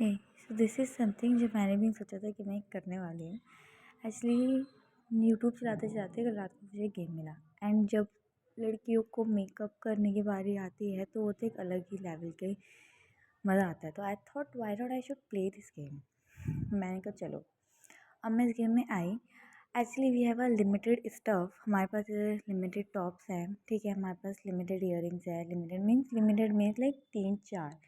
Hey so this is something जो मैंने भी सोचा था कि मैं करने वाली हूँ। एक्चुअली यूट्यूब चलाते चलाते कल रात को मुझे गेम मिला एंड जब लड़कियों को मेकअप करने की बारी आती है तो वो तो एक अलग ही लेवल के मज़ा आता है। तो I thought why not I should play this game. मैंने कहा चलो, अब मैं इस गेम में आई। Actually we have a limited stuff, हमारे पास लिमिटेड टॉप्स हैं, ठीक है, हमारे पास लिमिटेड इयरिंग्स है। लिमिटेड मीन्स लाइक 3-4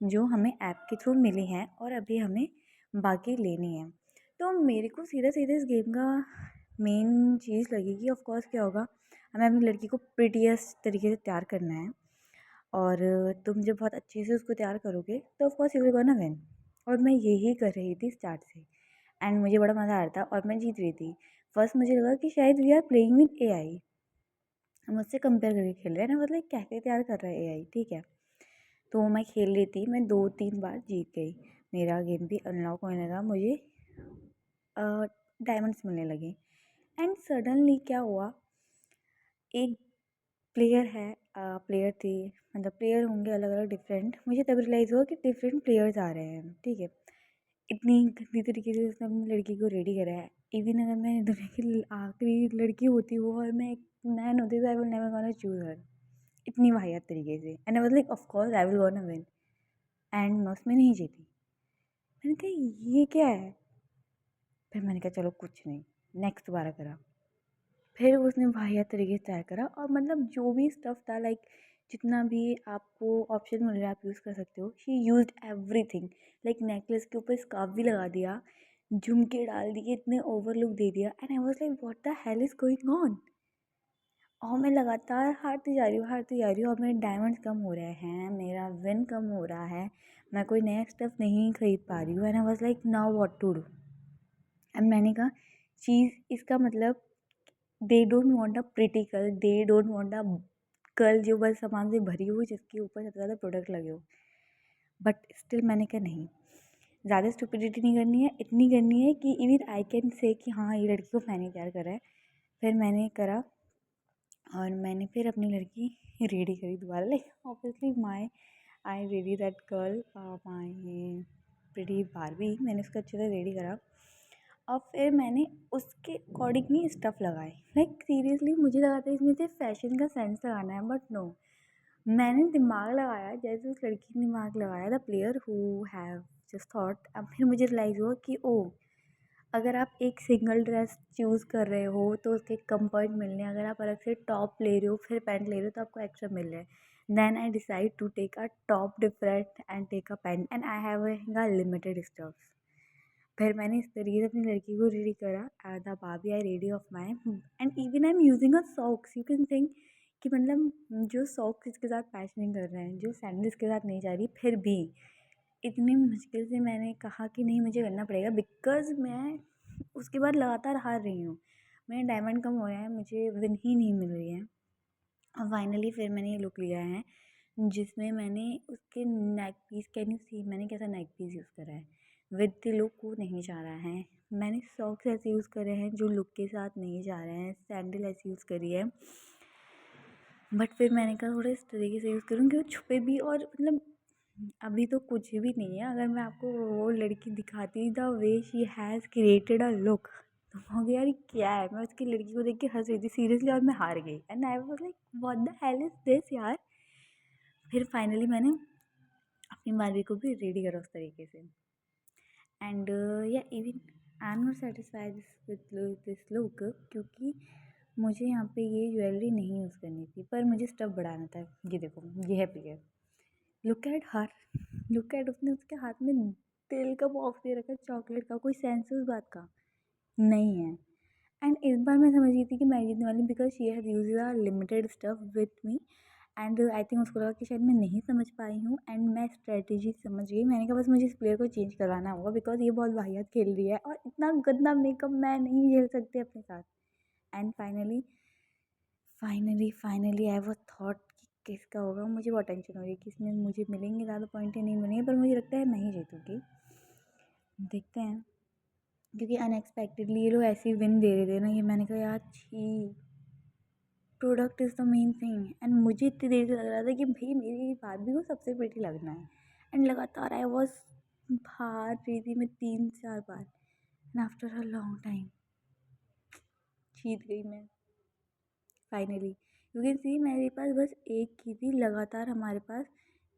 जो हमें ऐप के थ्रू मिली हैं और अभी हमें बाकी लेनी है। तो मेरे को सीधा सीधा इस गेम का मेन चीज़ लगी कि ऑफ कोर्स क्या होगा, हमें अपनी लड़की को प्रिटीएस्ट तरीके से तैयार करना है और तुम जब बहुत अच्छे से उसको तैयार करोगे तो of course you will gonna win. और मैं यही कर रही थी स्टार्ट से एंड मुझे बड़ा मज़ा आ रहा था और मैं जीत रही थी। फर्स्ट मुझे लगा कि शायद we are playing with AI, मुझसे कंपेयर करके खेल रहे हैं ना, मतलब कैसे तैयार कर रहा है एआई, ठीक है। तो मैं खेल रही थी, मैं 2-3 बार जीत गई, मेरा गेम भी अनलॉक होने लगा, मुझे डायमंड्स मिलने लगे। एंड सडनली क्या हुआ, एक प्लेयर है, प्लेयर थी, मतलब प्लेयर होंगे अलग अलग डिफरेंट, मुझे तब रियलाइज़ हुआ कि डिफरेंट प्लेयर्स आ रहे हैं, ठीक है। इतनी गंदी तरीके से उसने अपनी लड़की को रेडी करा है। इवन अगर मैं दुनिया की आखिरी लड़की होती वो और मैं एक मैन होती तो I will never gonna choose her, इतनी वाहियात तरीके से। And I was like of course I will gonna win and मैं उसमें नहीं जीती। मैंने कहा ये क्या है, फिर मैंने कहा चलो कुछ नहीं, नेक्स्ट दोबारा करा, फिर उसने वाहियात तरीके से तैयार करा और मतलब जो भी स्टफ़ था, लाइक जितना भी आपको ऑप्शन मिल रहा है आप यूज़ कर सकते हो। She used everything, like necklace के ऊपर स्कार्फ भी लगा दिया, झुमके डाल दिए, इतने ओवर लुक दे दिया and I was like what the hell is going on. और मैं लगातार हारती जा रही हूँ और मेरे डायमंड्स कम हो रहे हैं, मेरा विन कम हो रहा है, मैं कोई नया स्टफ़ नहीं खरीद पा रही हूँ and I was like now what to do. And मैंने कहा चीज़ इसका मतलब they don't want a pretty girl, they don't want a girl जो बस सामान से भरी हो, जिसके ऊपर सबसे ज़्यादा प्रोडक्ट लगे हो। बट स्टिल मैंने कहा नहीं, ज़्यादा स्टुपिडिटी नहीं करनी है, इतनी करनी है कि इवन आई कैन से कि हाँ ये लड़की को मैंने तैयार करा है। फिर मैंने करा और मैंने फिर अपनी लड़की रेडी करी दोबारा, like obviously my I ready that girl, my pretty Barbie, मैंने उसको अच्छे से रेडी करा और फिर मैंने उसके अकॉर्डिंग ही स्टफ़ लगाए। लाइक सीरियसली मुझे लगा था इसमें सिर्फ फैशन का सेंस लगाना है, बट नो, मैंने दिमाग लगाया जैसे उस लड़की ने दिमाग लगाया, the player who have just thought. अब फिर मुझे रियलाइज़ हुआ कि ओ, अगर आप एक सिंगल ड्रेस चूज़ कर रहे हो तो उसके कम पॉइंट मिलने हैं, अगर आप अलग से टॉप ले रहे हो फिर पैंट ले रहे हो तो आपको एक्स्ट्रा मिल रहा है। Then I decide to take a top different and take a pant and I have a limited stuff. फिर मैंने इस तरीके से अपनी लड़की को रेडी करा, द बाबी I ready of my and even I am using a socks, you can think कि मतलब जो सॉक्स इसके साथ मैच नहीं कर रहे हैं, जो सैंडल इसके साथ नहीं जा रही, फिर भी इतनी मुश्किल से मैंने कहा कि नहीं मुझे करना पड़ेगा बिकॉज़ मैं उसके बाद लगातार हार रही हूँ, मेरे डायमंड कम हो रहे हैं, मुझे विन ही नहीं मिल रही है। और फाइनली फिर मैंने ये लुक लिया है जिसमें मैंने उसके neck piece, can you see मैंने कैसा नेक पीस यूज़ करा है, विद द लुक वो नहीं जा रहा है। मैंने सॉक्स ऐसे यूज़ करे हैं जो लुक के साथ नहीं जा रहे हैं, सैंडल ऐसी यूज़ करी है, बट फिर मैंने कहा थोड़ा इस तरीके से यूज़ करूँ कि वो छुपे भी। और मतलब अभी तो कुछ भी नहीं है, अगर मैं आपको वो लड़की दिखाती the way she has created a look तो हो गया यार ये क्या है, मैं उसकी लड़की को देख के हंस रही थी सीरियसली और मैं हार गई and I was like what the hell is this यार। फिर फाइनली मैंने अपनी बारबी को भी रेडी करा उस तरीके से एंड या even I am not satisfied with this look, क्योंकि मुझे यहाँ पे ये ज्वेलरी नहीं यूज़ करनी थी पर मुझे स्टफ़ बढ़ाना था। ये देखो ये है player, look at her, look at, उसने उसके हाथ में तेल का बॉक्स दे रखा है चॉकलेट का, कोई सेंस उस बात का नहीं है। एंड इस बार मैं समझ गई थी कि मैं जीतने वाली हूँ because she has use a limited stuff with me and I think उसको लगा कि शायद मैं नहीं समझ पाई हूँ एंड मैं स्ट्रेटेजी समझ गई। मैंने कहा बस मुझे इस प्लेयर को चेंज करवाना होगा बिकॉज ये बहुत वाहियात खेल रही है और इतना गंदा मेकअप मैं नहीं झेल सकती अपने साथ। And finally I was thought कि किसका होगा, मुझे बहुत टेंशन हो रही है कि इसमें मुझे मिलेंगे ज़्यादा पॉइंट या नहीं मिलेंगे, पर मुझे लगता है मैं ही जीतूँगी, देखते हैं। क्योंकि अनएक्सपेक्टेडली ये लोग ऐसे ही विन दे रहे थे ना, ये मैंने कहा यार छी, product is the main thing. And मुझे इतनी देर से लग रहा था कि भाई मेरी बात भी को सबसे प्रिटी लगना है एंड लगातार आई वॉज हार रही थी मैं 3-4 बार and after a long time जीत गई मैं फाइनली। यू कैन सी मेरे पास बस एक की थी लगातार। हमारे पास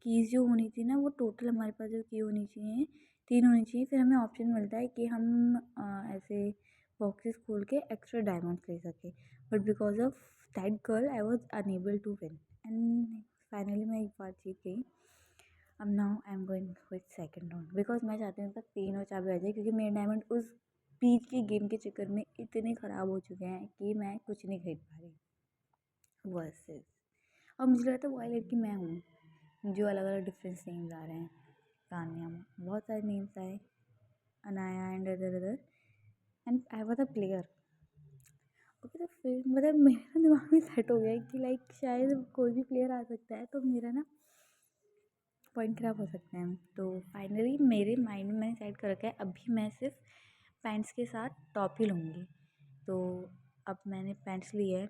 कीज़ जो होनी थी ना वो टोटल हमारे पास जो की होनी चाहिए 3 होनी चाहिए। फिर हमें ऑप्शन मिलता है कि हम ऐसे बॉक्सेस खोल के एक्स्ट्रा डायमंड्स ले सकें, but because of that girl I was unable to win and finally मैं एक बार जीत गई। अब now I am going with second round because मैं चाहती हूँ मेरे पास 3 और 4 भी आ जाए, क्योंकि मेरे डायमंड उस बीच की गेम के चक्कर में इतने ख़राब हो चुके हैं कि मैं कुछ नहीं खरीद पा रही वर्सेस। और मुझे लगता है वो वाली लड़की मैं हूँ जो अलग अलग डिफरेंस नेम्स आ रहे हैं। तान्या, बहुत सारे नेम्स आए, Anaya and other other and I was a player. Okay, तो फिर मतलब मेरा दिमाग में सेट हो गया कि लाइक शायद कोई भी प्लेयर आ सकता है तो मेरा ना पॉइंट ख़राब हो सकते हैं। तो फाइनली मेरे माइंड में सेट कर रखा है अभी मैं सिर्फ पैंट्स के साथ टॉप ही लूँगी। तो अब मैंने पैंट्स लिए है।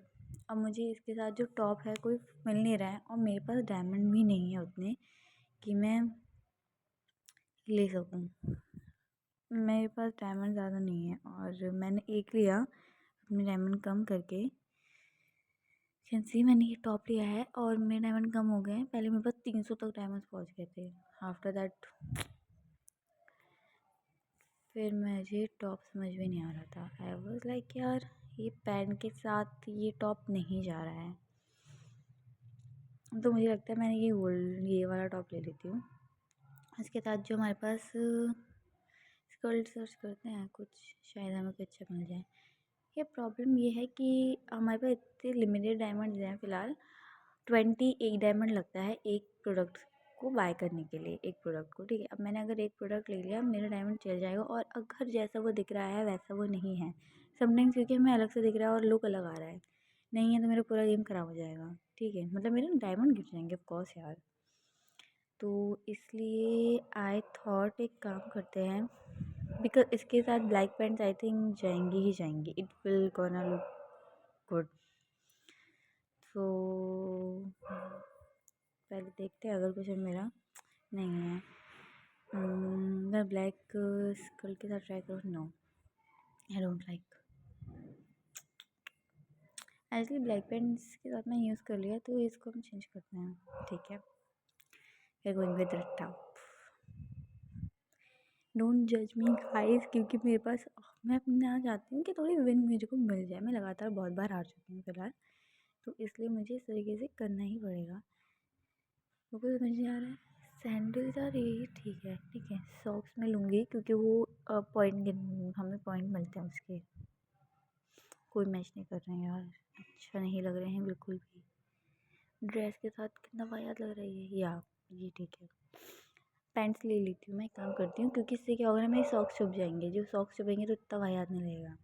अब मुझे इसके साथ जो टॉप है कोई मिल नहीं रहा है और मेरे पास डायमंड भी नहीं है उतने कि मैं ले सकूं। मेरे पास डायमंड ज़्यादा नहीं है और मैंने एक लिया अपने डायमंड कम करके। कैन सी मैंने ये टॉप लिया है और मेरे डायमंड कम हो गए हैं। पहले मेरे पास 300 तक डायमंड्स पहुंच गए थे। आफ्टर दैट फिर मुझे टॉप समझ में नहीं आ रहा था। आई वाज लाइक यार ये पैंट के साथ ये टॉप नहीं जा रहा है, तो मुझे लगता है मैंने ये वाला टॉप ले लेती हूँ। इसके साथ जो हमारे पास स्कर्ट सर्च करते हैं कुछ, शायद हमें कुछ अच्छा मिल जाए। ये प्रॉब्लम ये है कि हमारे पास इतने लिमिटेड डायमंड्स हैं फ़िलहाल। 21 डायमंड लगता है एक प्रोडक्ट को बाय करने के लिए, एक प्रोडक्ट को, ठीक है। अब मैंने अगर एक प्रोडक्ट ले लिया मेरा डायमंड चल जाएगा, और अगर जैसा वो दिख रहा है वैसा वो नहीं है समटाइम्स, क्योंकि हमें अलग से दिख रहा है और लुक अलग आ रहा है नहीं है, तो मेरा पूरा गेम ख़राब हो जाएगा, ठीक है। मतलब मेरे डायमंड गिर जाएंगे ऑफकोर्स यार। तो इसलिए आई थॉट एक काम करते हैं, बिकॉज इसके साथ ब्लैक पैंट्स आई थिंक जाएंगी ही जाएंगी, it will gonna look good. So पहले देखते हैं अगर कुछ मेरा नहीं है। मैं ब्लैक स्कल के साथ ट्राई करूँ। No, I don't like. Actually black pants के साथ मैं यूज़ कर लिया तो इसको हम चेंज करते हैं, ठीक है। We are going with the top. Don't जज मी गाइस, क्योंकि मेरे पास मैं अपना चाहती हूँ कि थोड़ी विन मेरे को मिल जाए। मैं लगातार बहुत बार हार चुकी हूँ फ़िलहाल, तो इसलिए मुझे इस तरीके से करना ही पड़ेगा। वो कुछ समझ नहीं आ रहा है। सैंडल्स यार ये ठीक है, ठीक है। सॉक्स मैं लूँगी क्योंकि वो हमें पॉइंट मिलते हैं उसके। कोई मैच नहीं कर रहे हैं यार, अच्छा नहीं लग रहे हैं बिल्कुल भी। ड्रेस के साथ कितना वाहियात लग रही है या ये ठीक है। पैंट्स ले लेती हूँ, मैं एक काम करती हूँ, क्योंकि इससे क्या होगा ना, मेरे सॉक्स छुप जाएंगे। जो सॉक्स छुपेंगे तो इतना वाहियात नहीं लगेगा।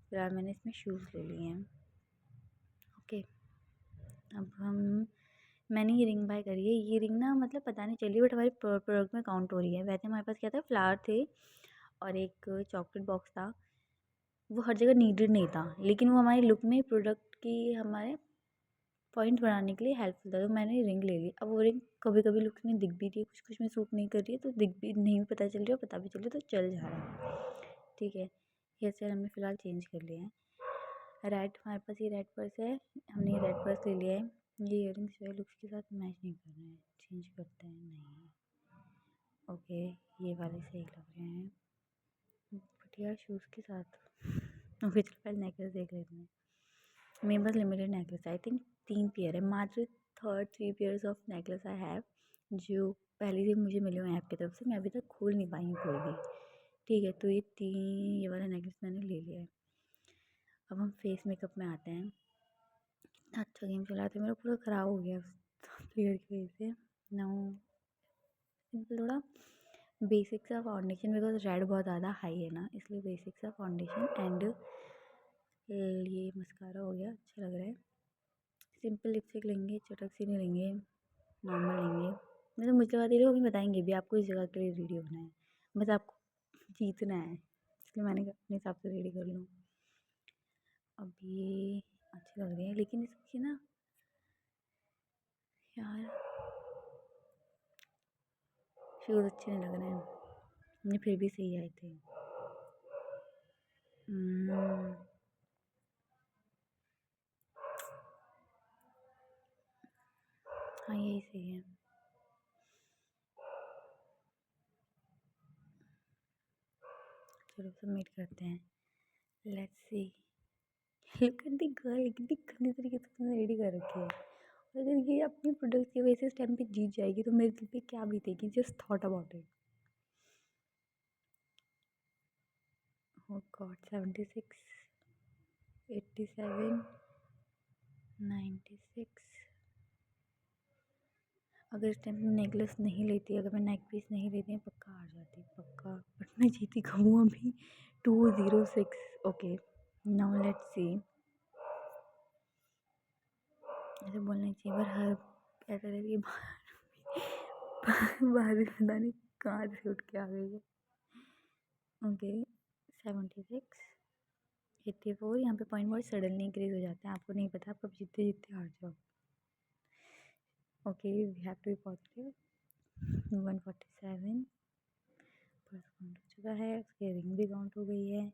फिलहाल मैंने इसमें शूज़ ले लिए हैं, ओके। अब मैंने ये रिंग बाय करी है। ये रिंग ना मतलब पता नहीं चली, बट हमारे प्रोडक्ट में काउंट हो रही है। वैसे हमारे पास क्या था, फ्लावर थे और एक चॉकलेट बॉक्स था। वो हर जगह नीडेड नहीं था, लेकिन वो हमारे लुक में प्रोडक्ट की हमारे पॉइंट बढ़ाने के लिए हेल्पफुल था, तो मैंने रिंग ले ली। अब वो रिंग कभी कभी लुक्स में दिख भी रही है, कुछ कुछ में सूट नहीं कर रही है, तो दिख भी नहीं पता चल रही है, पता भी चल रही है तो चल जा रहा है, ठीक है। हेयर स्टाइल हमने फ़िलहाल चेंज कर लिया है। रेड हमारे पास ये रेड पर्स है, हमने ये रेड पर्स ले लिया है। ये इयररिंग्स जो है लुक्स के साथ मैच नहीं कर रहे हैं, चेंज करते हैं। नहीं, ओके, ये वाले सही लग रहे हैं, बट यार शूज़ के साथ ओके चलो पहले नेकलेस देख लेते हैं। मेरे पास limited necklace I think 3 pair है, मात्र 3 pairs of necklace I have, जो पहले से मुझे मिले हुए हैं ऐप की तरफ से। मैं अभी तक खोल नहीं पाई हूँ कोई भी, ठीक है। तो ये वाला नेकलेस मैंने ले लिया है। अब हम फेस मेकअप में आते हैं। इतना अच्छा गेम चला था, मेरा पूरा ख़राब हो गया प्लेयर की वजह से। नाउ थोड़ा बेसिक सा फाउंडेशन, बिकॉज रेड बहुत ज़्यादा हाई है ना, इसलिए बेसिक सा फाउंडेशन एंड ये मस्कारा हो गया, अच्छा लग रहा है। सिंपल लिपस्टिक लेंगे, चटक सी नहीं लेंगे, नॉर्मल लेंगे। मतलब मुझे लगा दे रहे हो, अभी बताएंगे भी आपको इस जगह के लिए रेडी होना है, बस आपको जीतना है, इसलिए मैंने कहा अपने हिसाब से रेडी कर लूँ। अब ये अच्छे लग रहे हैं, लेकिन इसकी ना यार शूज़ अच्छे नहीं लग रहे हैं, नहीं फिर भी सही आए थे। हाँ यही सही है। चलो सबमिट करते हैं। Let's see. Look at the girl, कितनी गंदी तरीके से तुमने रेडी कर रखी है। और अगर ये अपनी प्रोडक्ट की वजह से इस टाइम पे जीत जाएगी तो मेरे दिल पे क्या बीतेगी, just thought about it. Oh God, 76, 87, 96। अगर इस टाइम पे नेकलेस नहीं लेती, अगर मैं नेक पीस नहीं लेती पक्का हार जाती, पक्का। बट मैं जीती कब हूँ अभी? 206। Okay, now let's see. ऐसे बोलना चाहिए पर हर ऐसा लगे बाहर भी पता नहीं कहाँ से उठ के आ गई है। ओके, 76, 84। यहाँ पे पॉइंट बहुत सडनली इंक्रीज हो जाते हैं, आपको नहीं पता, आप कब जीतते जीतते हार जाओ। Okay, we have to be positive. 147 plus count हो चुका है, उसकी रिंग भी काउंट हो गई है।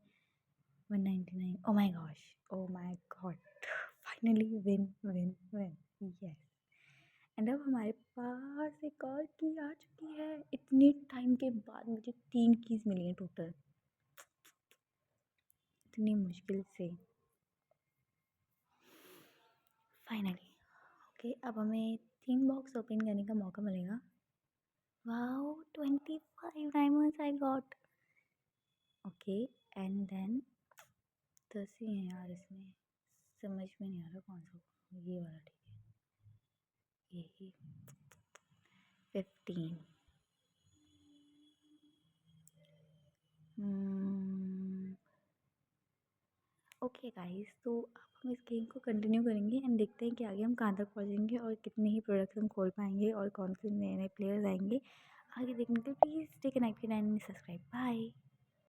199। Oh my gosh, oh my God, finally win win win, yes. And अब हमारे पास एक और की आ चुकी है। इतनी टाइम के बाद मुझे 3 कीज़ मिली हैं टोटल, इतनी मुश्किल से फाइनली। ओके, अब हमें 3 बॉक्स ओपन करने का मौका मिलेगा। Wow, 25 diamonds I got. Okay, and then 10 ही हैं यार इसमें, समझ में नहीं आ रहा कौन सा। ये वाला ठीक है, यही 15। ओके गाइस, तो अब हम इस गेम को कंटिन्यू करेंगे एंड देखते हैं कि आगे हम कहाँ तक पहुँचेंगे और कितने ही प्रोडक्ट्स हम खोल पाएंगे और कौन से नए नए प्लेयर्स आएंगे। आगे देखने के लिए please stay connected and subscribe. Bye.